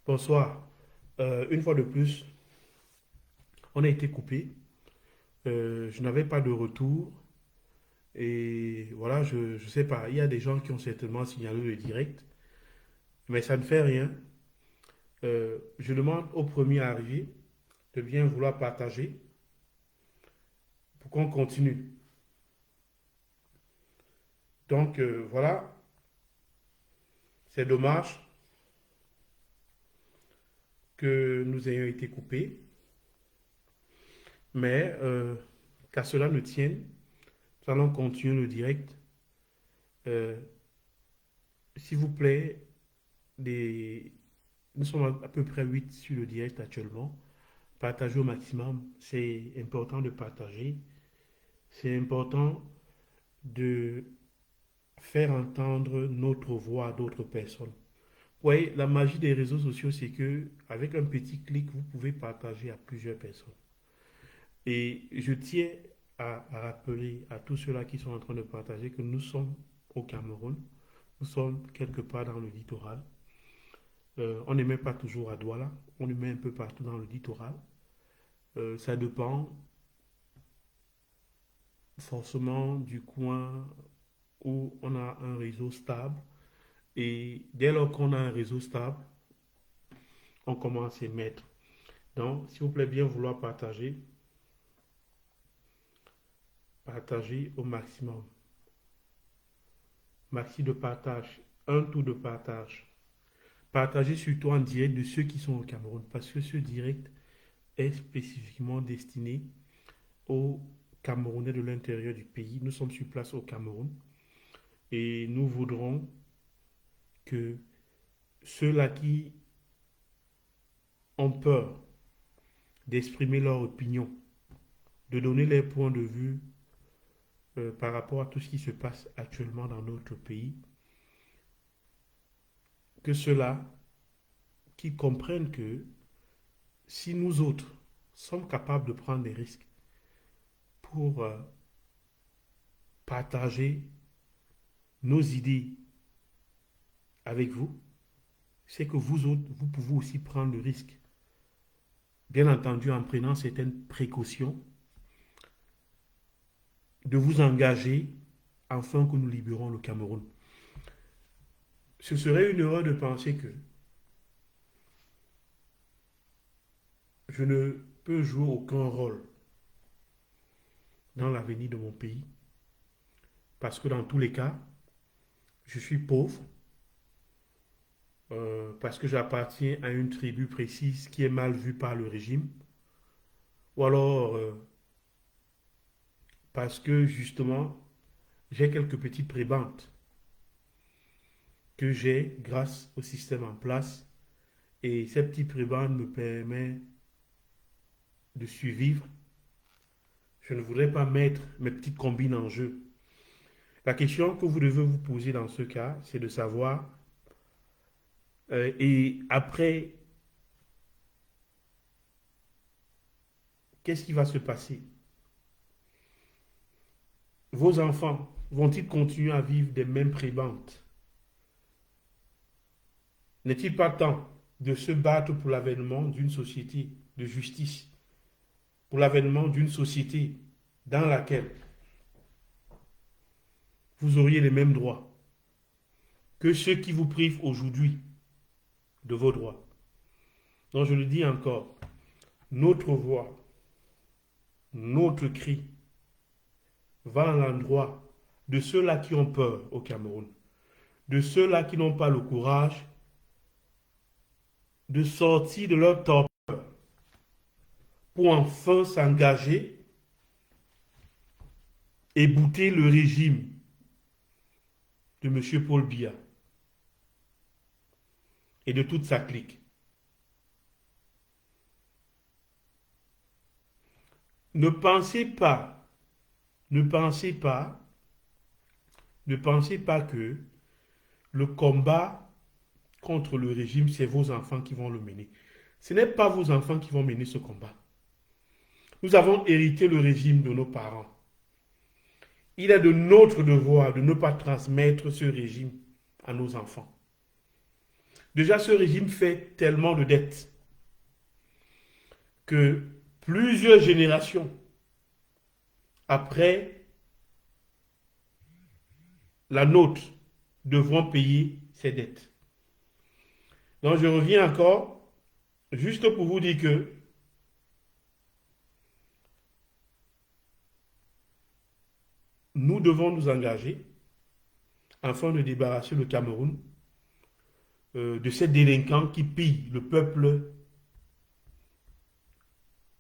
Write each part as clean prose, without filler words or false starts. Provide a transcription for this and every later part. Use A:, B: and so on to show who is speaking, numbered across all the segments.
A: Bonsoir. Une fois de plus, on a été coupé. Je n'avais pas de retour. Et voilà, je ne sais pas. Il y a des gens qui ont certainement signalé le direct, mais ça ne fait rien. Je demande au premier arrivé de bien vouloir partager pour qu'on continue. Donc voilà, c'est dommage que nous ayons été coupés, mais qu'à cela ne tienne, nous allons continuer le direct. Euh, S'il vous plaît, des, nous sommes à peu près 8 sur le direct actuellement. Partagez au maximum. C'est important de partager. C'est important de faire entendre notre voix à d'autres personnes. Oui, la magie des réseaux sociaux, c'est que avec un petit clic, vous pouvez partager à plusieurs personnes. Et je tiens à rappeler à tous ceux-là qui sont en train de partager que nous sommes au Cameroun. Nous sommes quelque part dans le littoral. On n'est même pas toujours à Douala. On est même un peu partout dans le littoral. Ça dépend forcément du coin où on a un réseau stable. Et dès lors qu'on a un réseau stable, on commence à émettre. Donc, s'il vous plaît, bien vouloir partager, partager au maximum. Maxi de partage, un tour de partage. Partagez surtout en direct de ceux qui sont au Cameroun, parce que ce direct est spécifiquement destiné aux Camerounais de l'intérieur du pays. Nous sommes sur place au Cameroun et nous voudrons que ceux-là qui ont peur d'exprimer leur opinion, de donner les points de vue par rapport à tout ce qui se passe actuellement dans notre pays, que ceux-là qui comprennent que si nous autres sommes capables de prendre des risques pour partager nos idées avec vous, c'est que vous autres, vous pouvez aussi prendre le risque. Bien entendu, en prenant certaines précautions, de vous engager afin que nous libérons le Cameroun. Ce serait une erreur de penser que je ne peux jouer aucun rôle dans l'avenir de mon pays, parce que dans tous les cas, je suis pauvre, parce que j'appartiens à une tribu précise qui est mal vue par le régime, ou alors parce que justement, j'ai quelques petites prébendes que j'ai grâce au système en place, et ces petites prébendes me permettent de survivre. Je ne voudrais pas mettre mes petites combines en jeu. La question que vous devez vous poser dans ce cas, c'est de savoir, et après, qu'est-ce qui va se passer? Vos enfants vont-ils continuer à vivre des mêmes prébendes? N'est-il pas temps de se battre pour l'avènement d'une société de justice, pour l'avènement d'une société dans laquelle vous auriez les mêmes droits que ceux qui vous privent aujourd'hui de vos droits? Donc je le dis encore, notre voix, notre cri va à l'endroit de ceux-là qui ont peur au Cameroun, de ceux-là qui n'ont pas le courage de sortir de leur torpeur pour enfin s'engager et bouter le régime de M. Paul Biya et de toute sa clique. Ne pensez pas, ne pensez pas, ne pensez pas que le combat contre le régime, c'est vos enfants qui vont le mener. Ce n'est pas vos enfants qui vont mener ce combat. Nous avons hérité le régime de nos parents. Il est de notre devoir de ne pas transmettre ce régime à nos enfants. Déjà, ce régime fait tellement de dettes que plusieurs générations après la nôtre devront payer ces dettes. Donc, je reviens encore, juste pour vous dire que nous devons nous engager afin de débarrasser le Cameroun de ces délinquants qui pillent le peuple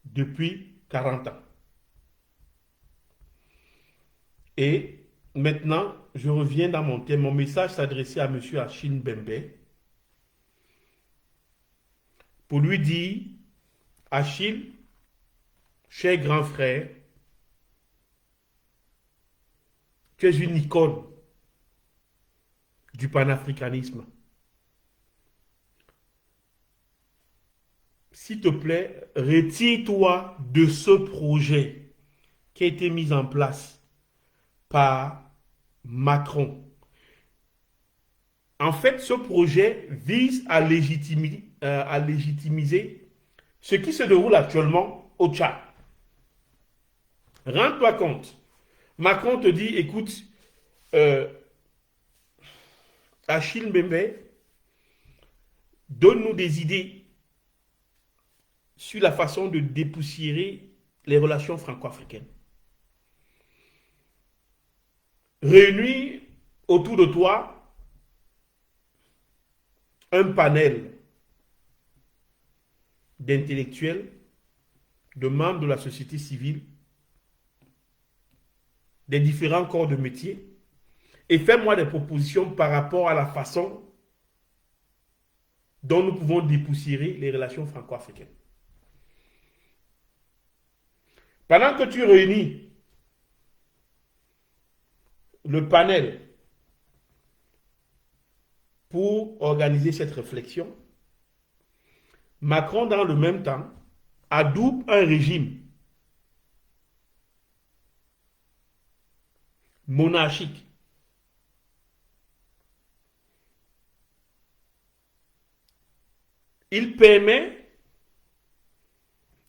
A: depuis 40 ans. Et maintenant, je reviens dans mon thème. Mon message s'adressait à M. Achille Mbembe pour lui dire, Achille, cher grand frère, tu es une icône du panafricanisme. S'il te plaît, retire-toi de ce projet qui a été mis en place par Macron. En fait, ce projet vise à légitimiser ce qui se déroule actuellement au Tchad. Rends-toi compte. Macron te dit, écoute, Achille Mbembe, donne-nous des idées sur la façon de dépoussiérer les relations franco-africaines. Réunis autour de toi un panel d'intellectuels, de membres de la société civile, des différents corps de métier, et fais-moi des propositions par rapport à la façon dont nous pouvons dépoussiérer les relations franco-africaines. Pendant que tu réunis le panel pour organiser cette réflexion, Macron, dans le même temps, adoube un régime monarchique il permet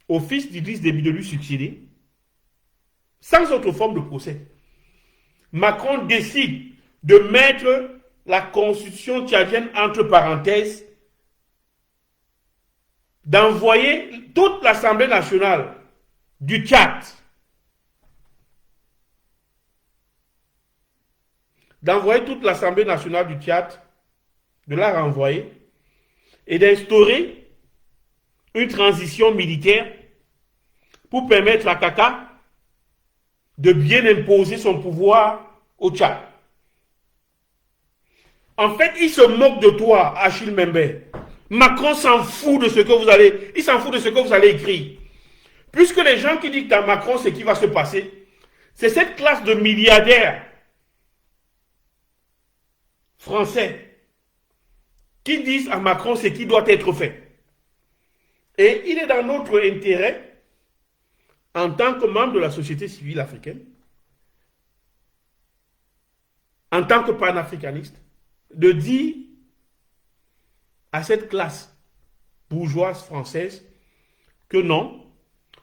A: au fils d'Idriss Déby de lui succéder sans autre forme de procès. Macron décide de mettre la constitution tchadienne entre parenthèses, d'envoyer toute l'Assemblée nationale du Tchad, de la renvoyer et d'instaurer une transition militaire pour permettre à Kaka de bien imposer son pouvoir au Tchad. En fait, il se moque de toi, Achille Mbembe. Macron s'en fout de ce que vous allez écrire. Puisque les gens qui dictent à Macron ce qui va se passer, c'est cette classe de milliardaires français qui disent à Macron ce qui doit être fait. Et il est dans notre intérêt, en tant que membre de la société civile africaine, en tant que panafricaniste, de dire à cette classe bourgeoise française que non,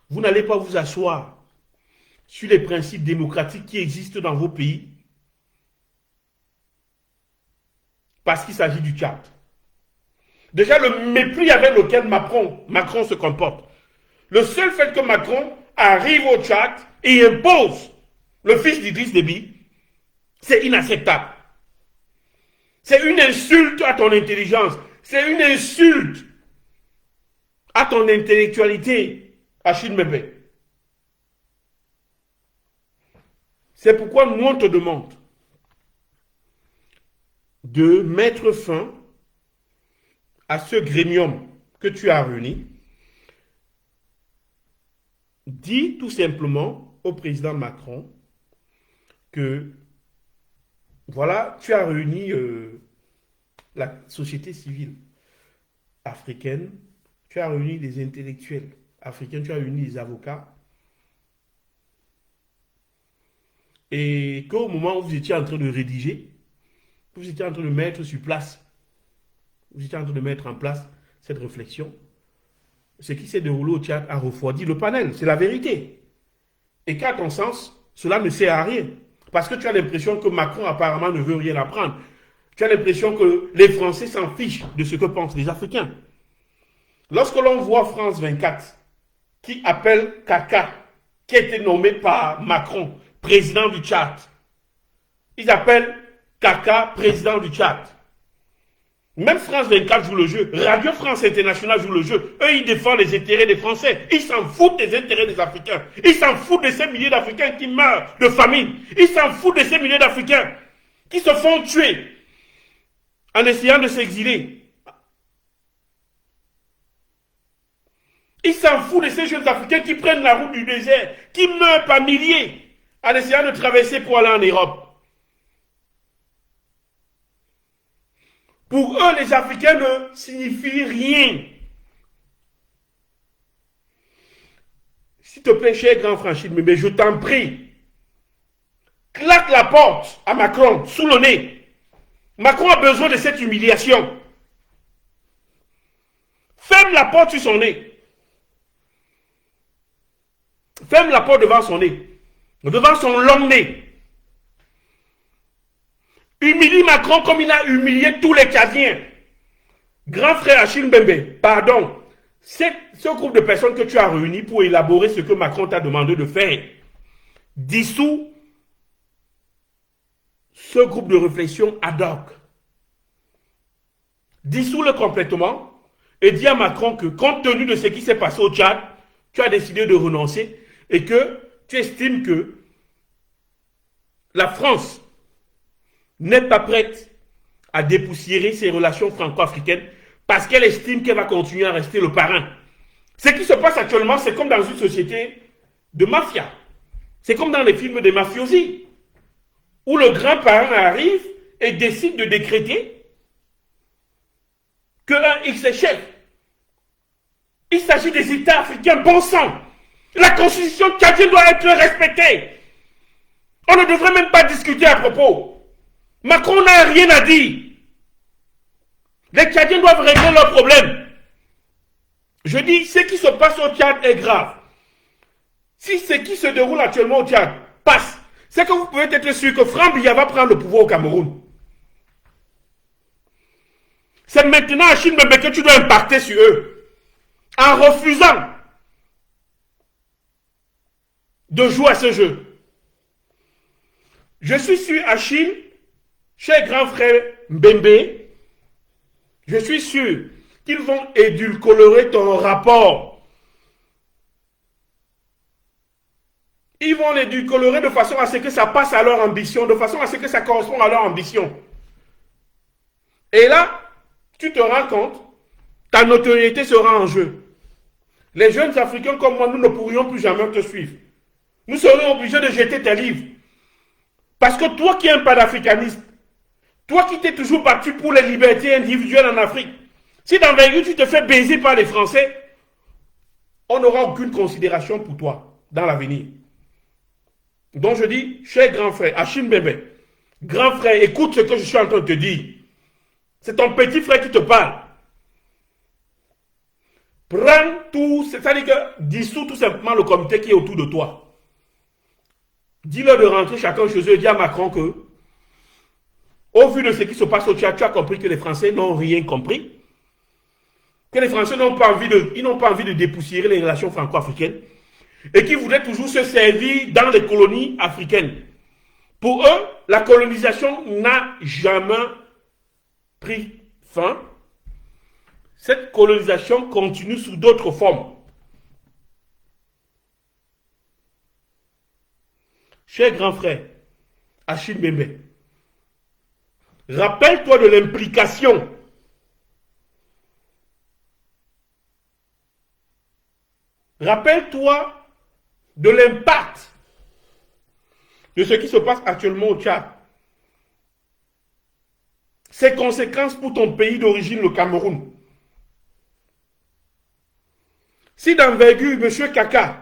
A: vous n'allez pas vous asseoir sur les principes démocratiques qui existent dans vos pays parce qu'il s'agit du Tchad. Déjà, le mépris avec lequel Macron se comporte. Le seul fait que Macron arrive au Tchad et impose le fils d'Idriss Déby, c'est inacceptable. C'est une insulte à ton intelligence. C'est une insulte à ton intellectualité, Achille Mbembe. C'est pourquoi nous, on te demande de mettre fin à ce grémium que tu as réuni. Dis tout simplement au président Macron que voilà, tu as réuni la société civile africaine, tu as réuni des intellectuels africains, tu as réuni des avocats, et qu'au moment où vous étiez en train de rédiger, vous étiez en train de mettre sur place vous étiez en train de mettre en place cette réflexion. Ce qui s'est déroulé au Tchad a refroidi le panel, c'est la vérité. Et qu'à ton sens, cela ne sert à rien. Parce que tu as l'impression que Macron apparemment ne veut rien apprendre. Tu as l'impression que les Français s'en fichent de ce que pensent les Africains. Lorsque l'on voit France 24, qui appelle Kaka, qui a été nommé par Macron, président du Tchad, ils appellent Kaka, président du Tchad. Même France 24 joue le jeu. Radio France Internationale joue le jeu. Eux, ils défendent les intérêts des Français. Ils s'en foutent des intérêts des Africains. Ils s'en foutent de ces milliers d'Africains qui meurent de famine. Ils s'en foutent de ces milliers d'Africains qui se font tuer en essayant de s'exiler. Ils s'en foutent de ces jeunes Africains qui prennent la route du désert, qui meurent par milliers en essayant de traverser pour aller en Europe. Pour eux, les Africains ne signifient rien. S'il te plaît, cher grand Franchine, mais je t'en prie, claque la porte à Macron sous le nez. Macron a besoin de cette humiliation. Ferme la porte sur son nez. Ferme la porte devant son nez. Devant son long nez. Humilie Macron comme il a humilié tous les Tchadiens. Grand frère Achille Mbembe, pardon. C'est ce groupe de personnes que tu as réuni pour élaborer ce que Macron t'a demandé de faire. Dissous ce groupe de réflexion ad hoc. Dissous-le complètement et dis à Macron que compte tenu de ce qui s'est passé au Tchad, tu as décidé de renoncer et que tu estimes que la France n'est pas prête à dépoussiérer ses relations franco-africaines parce qu'elle estime qu'elle va continuer à rester le parrain. Ce qui se passe actuellement, c'est comme dans une société de mafia. C'est comme dans les films des mafiosi, où le grand parrain arrive et décide de décréter qu'un X est chef. Il s'agit des États africains bon sang. La constitution tchadienne doit être respectée. On ne devrait même pas discuter à propos. Macron n'a rien à dire. Les Tchadiens doivent régler leurs problèmes. Je dis, ce qui se passe au Tchad est grave. Si ce qui se déroule actuellement au Tchad passe, c'est que vous pouvez être sûr que Franck Biya va prendre le pouvoir au Cameroun. C'est maintenant à Chine que tu dois impacter sur eux. En refusant de jouer à ce jeu. Je suis sûr, Achille, cher grand frère Mbembe, je suis sûr qu'ils vont édulcorer ton rapport. Ils vont l'édulcorer de façon à ce que ça passe à leur ambition, de façon à ce que ça corresponde à leur ambition. Et là, tu te rends compte, ta notoriété sera en jeu. Les jeunes Africains comme moi, nous ne pourrions plus jamais te suivre. Nous serions obligés de jeter tes livres. Parce que toi qui es un panafricaniste, toi qui t'es toujours battu pour les libertés individuelles en Afrique, si dans 20 ans tu te fais baiser par les Français, on n'aura aucune considération pour toi dans l'avenir. Donc je dis, cher grand frère, Achille Mbembe, grand frère, écoute ce que je suis en train de te dire. C'est ton petit frère qui te parle. Prends tout, c'est-à-dire que dissous tout simplement le comité qui est autour de toi. Dis-leur de rentrer chacun chez eux et dis à Macron que, au vu de ce qui se passe au Tchad, tu as compris que les Français n'ont rien compris. Que les Français n'ont pas envie de dépoussiérer les relations franco-africaines. Et qu'ils voudraient toujours se servir dans les colonies africaines. Pour eux, la colonisation n'a jamais pris fin. Cette colonisation continue sous d'autres formes. Cher grand frère, Achille Mbembe, rappelle-toi de l'implication rappelle-toi de l'impact de ce qui se passe actuellement au Tchad. Ses conséquences pour ton pays d'origine, le Cameroun. Si d'envergure, M. Kaka,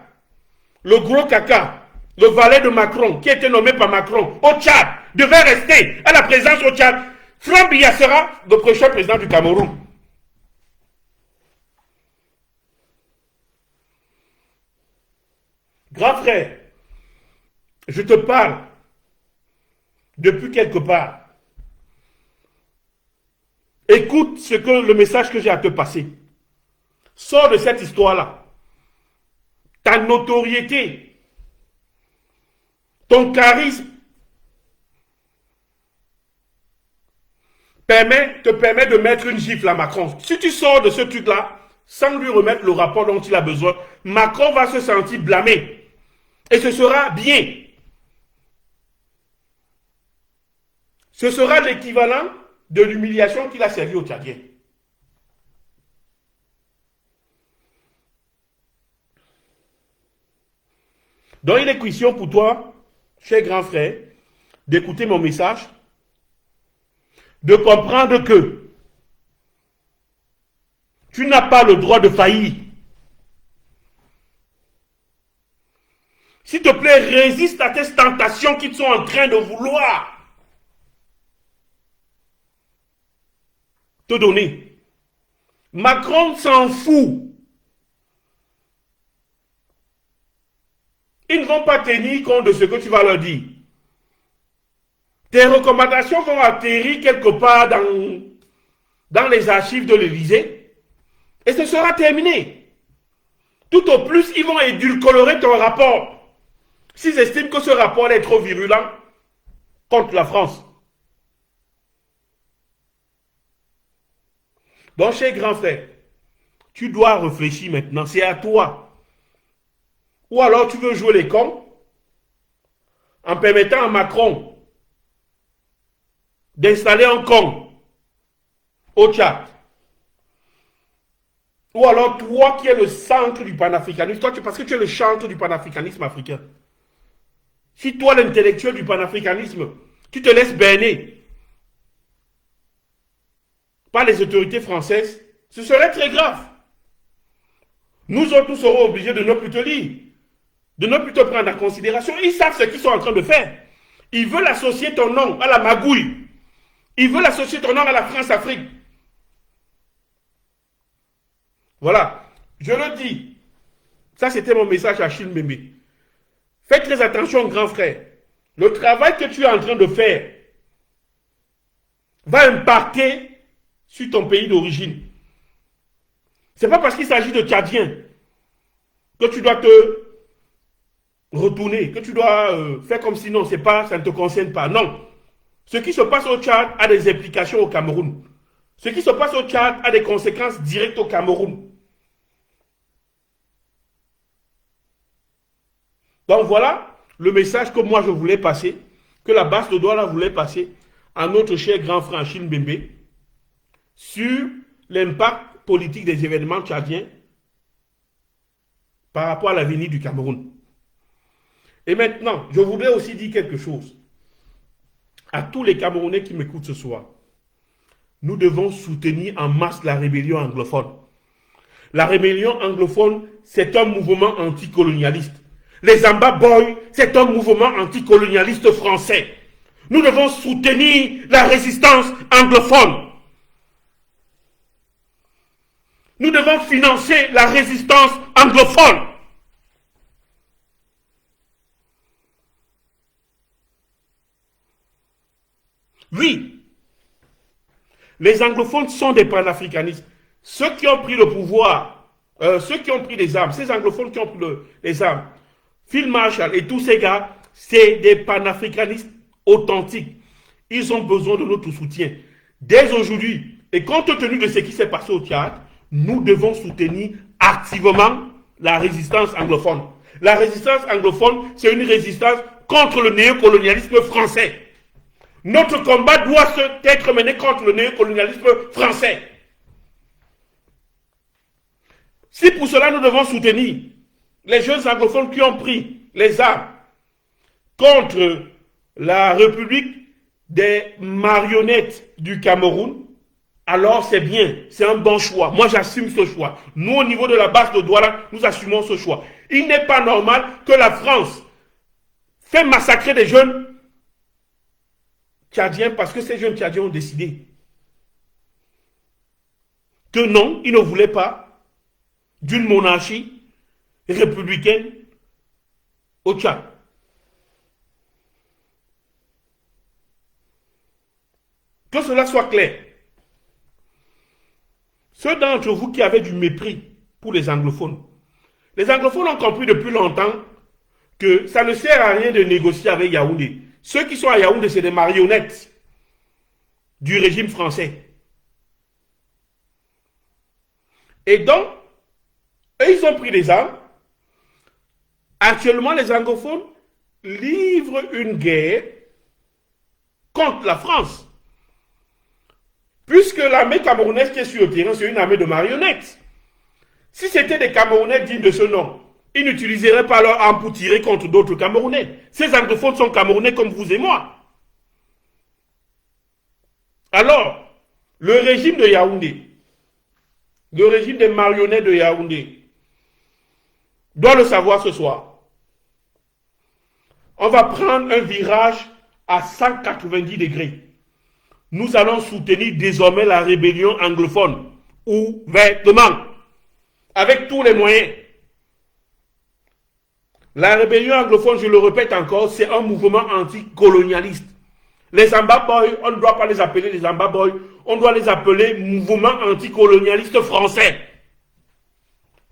A: le gros Kaka, le valet de Macron, qui a été nommé par Macron au Tchad, devait rester à la présence au Tchad, Franck Biya sera le prochain président du Cameroun. Grand frère, je te parle depuis quelque part. Écoute le message que j'ai à te passer. Sors de cette histoire-là. Ta notoriété, ton charisme te permet de mettre une gifle à Macron. Si tu sors de ce truc-là, sans lui remettre le rapport dont il a besoin, Macron va se sentir blâmé. Et ce sera bien. Ce sera l'équivalent de l'humiliation qu'il a servi aux Tchadiens. Donc il est question pour toi, cher grand frère, d'écouter mon message, de comprendre que tu n'as pas le droit de faillir. S'il te plaît, résiste à tes tentations qui sont en train de vouloir te donner. Macron s'en fout. Ils ne vont pas tenir compte de ce que tu vas leur dire. Tes recommandations vont atterrir quelque part dans les archives de l'Élysée et ce sera terminé. Tout au plus, ils vont édulcorer ton rapport s'ils estiment que ce rapport est trop virulent contre la France. Donc, cher grand frère, tu dois réfléchir maintenant, c'est à toi. Ou alors tu veux jouer les cons en permettant à Macron d'installer un con au Tchad. Ou alors toi qui es le centre du panafricanisme, parce que tu es le chantre du panafricanisme africain. Si toi l'intellectuel du panafricanisme, tu te laisses berner par les autorités françaises, ce serait très grave. Nous autres, nous serons obligés de ne plus te lire, de ne plus te prendre en considération. Ils savent ce qu'ils sont en train de faire. Ils veulent associer ton nom à la magouille. Ils veulent associer ton nom à la France-Afrique. Voilà, je le dis. Ça, c'était mon message à Achille Mbembe. Fais très attention, grand frère. Le travail que tu es en train de faire va impacter sur ton pays d'origine. Ce n'est pas parce qu'il s'agit de Tchadiens que tu dois te retourner, que tu dois faire comme si non, ça ne te concerne pas. Non. Ce qui se passe au Tchad a des implications au Cameroun. Ce qui se passe au Tchad a des conséquences directes au Cameroun. Donc voilà le message que moi je voulais passer, que la base de Douala voulait passer à notre cher grand frère Achille Mbembe sur l'impact politique des événements tchadiens par rapport à l'avenir du Cameroun. Et maintenant, je voudrais aussi dire quelque chose à tous les Camerounais qui m'écoutent ce soir. Nous devons soutenir en masse la rébellion anglophone. La rébellion anglophone, c'est un mouvement anticolonialiste. Les Amba Boys, c'est un mouvement anticolonialiste français. Nous devons soutenir la résistance anglophone. Nous devons financer la résistance anglophone. Oui, les anglophones sont des panafricanistes. Ceux qui ont pris le pouvoir, ceux qui ont pris les armes, ces anglophones qui ont pris les armes, Phil Marshall et tous ces gars, c'est des panafricanistes authentiques. Ils ont besoin de notre soutien. Dès aujourd'hui, et compte tenu de ce qui s'est passé au Tchad, nous devons soutenir activement la résistance anglophone. La résistance anglophone, c'est une résistance contre le néocolonialisme français. Notre combat doit être mené contre le néocolonialisme français. Si pour cela nous devons soutenir les jeunes anglophones qui ont pris les armes contre la République des marionnettes du Cameroun, alors c'est bien, c'est un bon choix. Moi, j'assume ce choix. Nous, au niveau de la base de Douala, nous assumons ce choix. Il n'est pas normal que la France fait massacrer des jeunes Tchadiens parce que ces jeunes Tchadiens ont décidé que non, ils ne voulaient pas d'une monarchie républicaine au Tchad. Que cela soit clair. Ceux d'entre vous qui avaient du mépris pour les anglophones ont compris depuis longtemps que ça ne sert à rien de négocier avec Yaoundé. Ceux qui sont à Yaoundé, c'est des marionnettes du régime français. Et donc, eux, ils ont pris des armes. Actuellement, les anglophones livrent une guerre contre la France. Puisque l'armée camerounaise qui est sur le terrain, c'est une armée de marionnettes. Si c'était des Camerounais dignes de ce nom, ils n'utiliseraient pas leur arme pour tirer contre d'autres Camerounais. Ces anglophones sont Camerounais comme vous et moi. Alors, le régime de Yaoundé, le régime des marionnettes de Yaoundé, doit le savoir ce soir. On va prendre un virage à 190 degrés. Nous allons soutenir désormais la rébellion anglophone, ouvertement, avec tous les moyens. La rébellion anglophone, je le répète encore, c'est un mouvement anticolonialiste. Les Amba Boys, on ne doit pas les appeler les Amba Boys, on doit les appeler mouvement anticolonialiste français.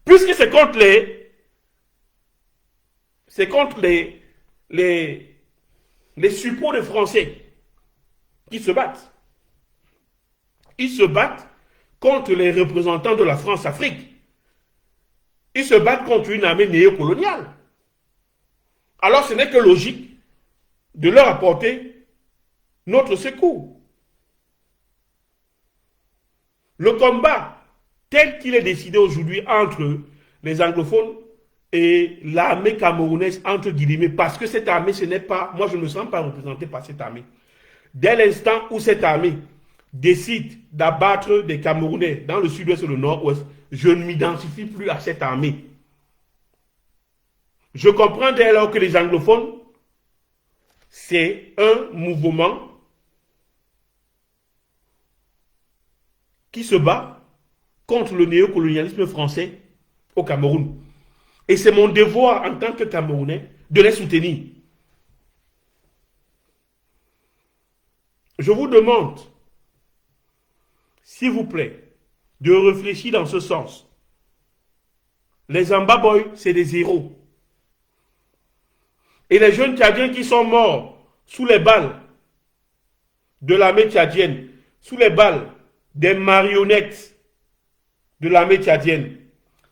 A: Puisque c'est contre les suppôts des Français qui se battent. Ils se battent contre les représentants de la France-Afrique. Ils se battent contre une armée néocoloniale. Alors ce n'est que logique de leur apporter notre secours. Le combat tel qu'il est décidé aujourd'hui entre les anglophones et l'armée camerounaise, entre guillemets, parce que cette armée, ce n'est pas, moi je ne me sens pas représenté par cette armée. Dès l'instant où cette armée décide d'abattre des Camerounais dans le sud-ouest et le nord-ouest, je ne m'identifie plus à cette armée. Je comprends dès lors que les anglophones, c'est un mouvement qui se bat contre le néocolonialisme français au Cameroun. Et c'est mon devoir en tant que Camerounais de les soutenir. Je vous demande, s'il vous plaît, de réfléchir dans ce sens. Les Amba Boys, c'est des héros. Et les jeunes Tchadiens qui sont morts sous les balles de l'armée tchadienne, sous les balles des marionnettes de l'armée tchadienne,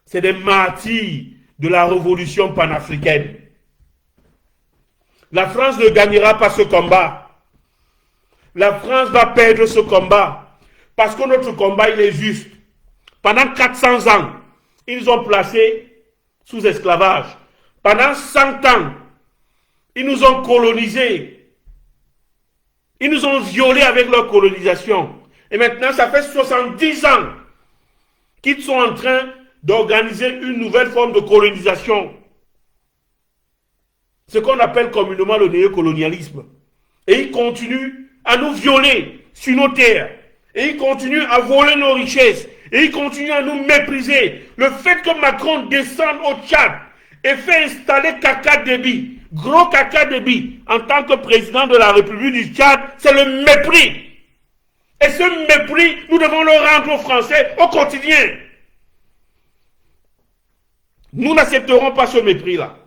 A: c'est des martyrs de la révolution panafricaine. La France ne gagnera pas ce combat. La France va perdre ce combat parce que notre combat, il est juste. Pendant 400 ans, ils ont placé sous esclavage. Pendant 100 ans, ils nous ont colonisés. Ils nous ont violés avec leur colonisation. Et maintenant, ça fait 70 ans qu'ils sont en train d'organiser une nouvelle forme de colonisation. Ce qu'on appelle communément le néocolonialisme. Et ils continuent à nous violer sur nos terres. Et ils continuent à voler nos richesses. Et ils continuent à nous mépriser. Le fait que Macron descende au Tchad et fait installer Kaka Déby, gros Kaka Déby, en tant que président de la République du Tchad, c'est le mépris. Et ce mépris, nous devons le rendre aux Français au quotidien. Nous n'accepterons pas ce mépris-là.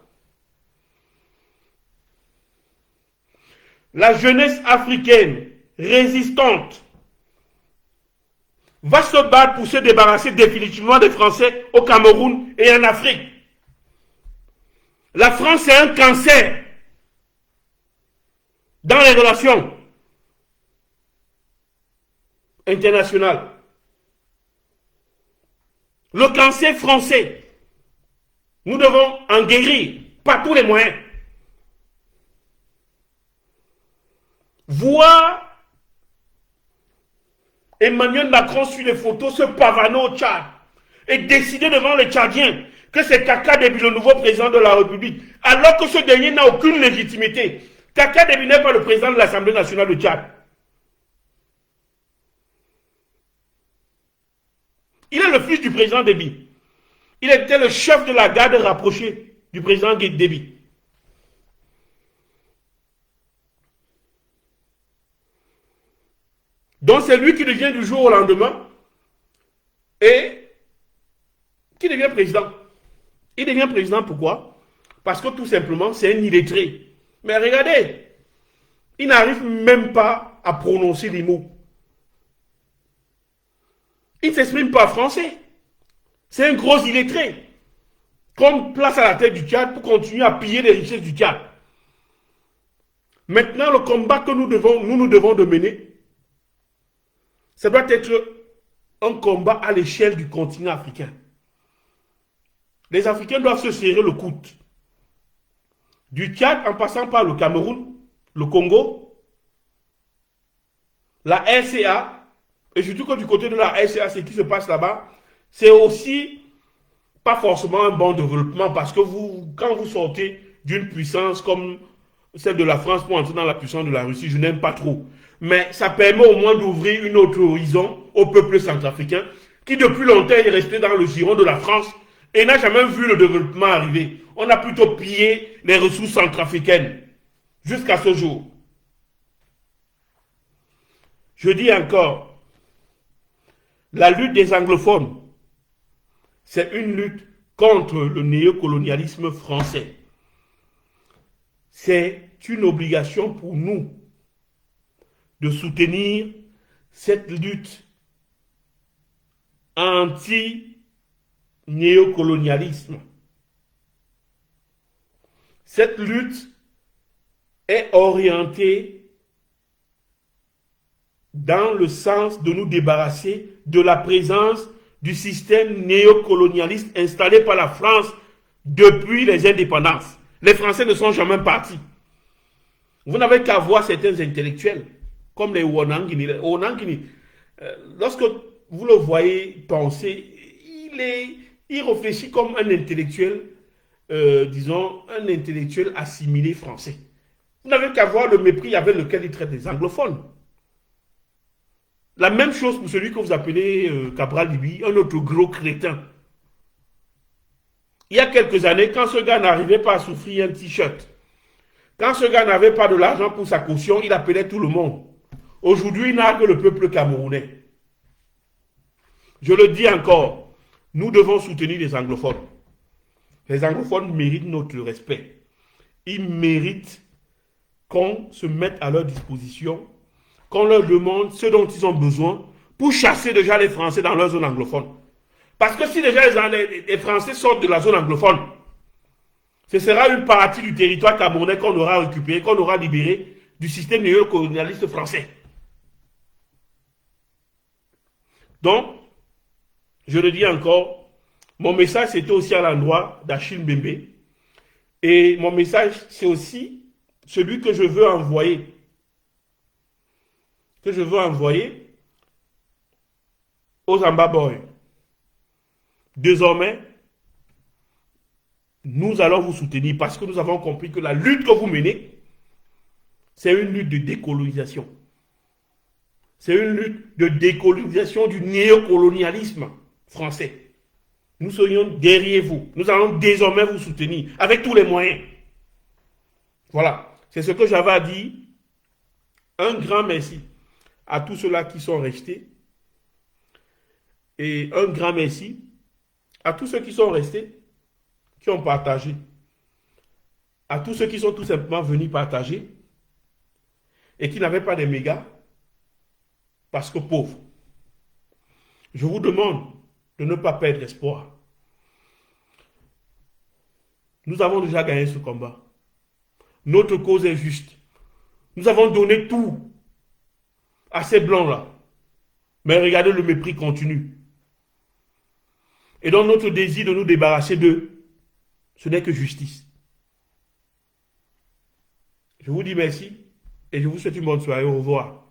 A: La jeunesse africaine résistante va se battre pour se débarrasser définitivement des Français au Cameroun et en Afrique. La France est un cancer dans les relations internationales. Le cancer français, nous devons en guérir par tous les moyens. Voir Emmanuel Macron sur les photos se pavaner au Tchad et décider devant les Tchadiens que c'est Kaka Déby, le nouveau président de la République, alors que ce dernier n'a aucune légitimité. Kaka Déby n'est pas le président de l'Assemblée nationale de Tchad. Il est le fils du président Déby. Il était le chef de la garde rapprochée du président Déby. Donc c'est lui qui devient du jour au lendemain et qui devient président. Il devient président pourquoi? Parce que tout simplement c'est un illettré. Mais regardez, il n'arrive même pas à prononcer les mots. Il ne s'exprime pas français. C'est un gros illettré. Qu'on place à la tête du Tchad pour continuer à piller les richesses du Tchad. Maintenant, le combat que nous devons de mener, ça doit être un combat à l'échelle du continent africain. Les Africains doivent se serrer le coude. Du Tchad en passant par le Cameroun, le Congo, la RCA, et surtout que du côté de la RCA, ce qui se passe là-bas, c'est aussi pas forcément un bon développement parce que quand vous sortez d'une puissance comme celle de la France pour entrer dans la puissance de la Russie, je n'aime pas trop. Mais ça permet au moins d'ouvrir une autre horizon au peuple centrafricain qui depuis longtemps est resté dans le giron de la France et n'a jamais vu le développement arriver. On a plutôt pillé les ressources centrafricaines jusqu'à ce jour. Je dis encore, la lutte des anglophones, c'est une lutte contre le néocolonialisme français. C'est une obligation pour nous de soutenir cette lutte anti-néocolonialisme. Cette lutte est orientée dans le sens de nous débarrasser de la présence du système néocolonialiste installé par la France depuis les indépendances. Les Français ne sont jamais partis. Vous n'avez qu'à voir certains intellectuels, comme les Wonangini. Lorsque vous le voyez penser, il réfléchit comme un intellectuel, disons, un intellectuel assimilé français. Vous n'avez qu'à voir le mépris avec lequel il traite les anglophones. La même chose pour celui que vous appelez Cabral Libi, un autre gros crétin. Il y a quelques années, quand ce gars n'arrivait pas à s'offrir un t-shirt, quand ce gars n'avait pas de l'argent pour sa caution, il appelait tout le monde. Aujourd'hui, il n'a que le peuple camerounais. Je le dis encore, nous devons soutenir les anglophones. Les anglophones méritent notre respect. Ils méritent qu'on se mette à leur disposition, qu'on leur demande ce dont ils ont besoin pour chasser déjà les Français dans leur zone anglophone. Parce que si déjà les Français sortent de la zone anglophone, ce sera une partie du territoire camerounais qu'on aura récupéré, qu'on aura libéré du système néocolonialiste français. Donc, je le dis encore, mon message c'était aussi à l'endroit d'Achille Mbembe. Et mon message c'est aussi celui que je veux envoyer. Aux Amba Boys. Désormais, nous allons vous soutenir parce que nous avons compris que la lutte que vous menez, c'est une lutte de décolonisation. C'est une lutte de décolonisation du néocolonialisme français. Nous serions derrière vous. Nous allons désormais vous soutenir avec tous les moyens. Voilà. C'est ce que j'avais à dire. Un grand merci à tous ceux-là qui sont restés. Et un grand merci à tous ceux qui sont restés, qui ont partagé. À tous ceux qui sont tout simplement venus partager et qui n'avaient pas de mégas parce que pauvres. Je vous demande de ne pas perdre espoir. Nous avons déjà gagné ce combat. Notre cause est juste. Nous avons donné tout à ces blancs-là. Mais regardez, le mépris continue. Et donc notre désir de nous débarrasser d'eux, ce n'est que justice. Je vous dis merci et je vous souhaite une bonne soirée. Au revoir.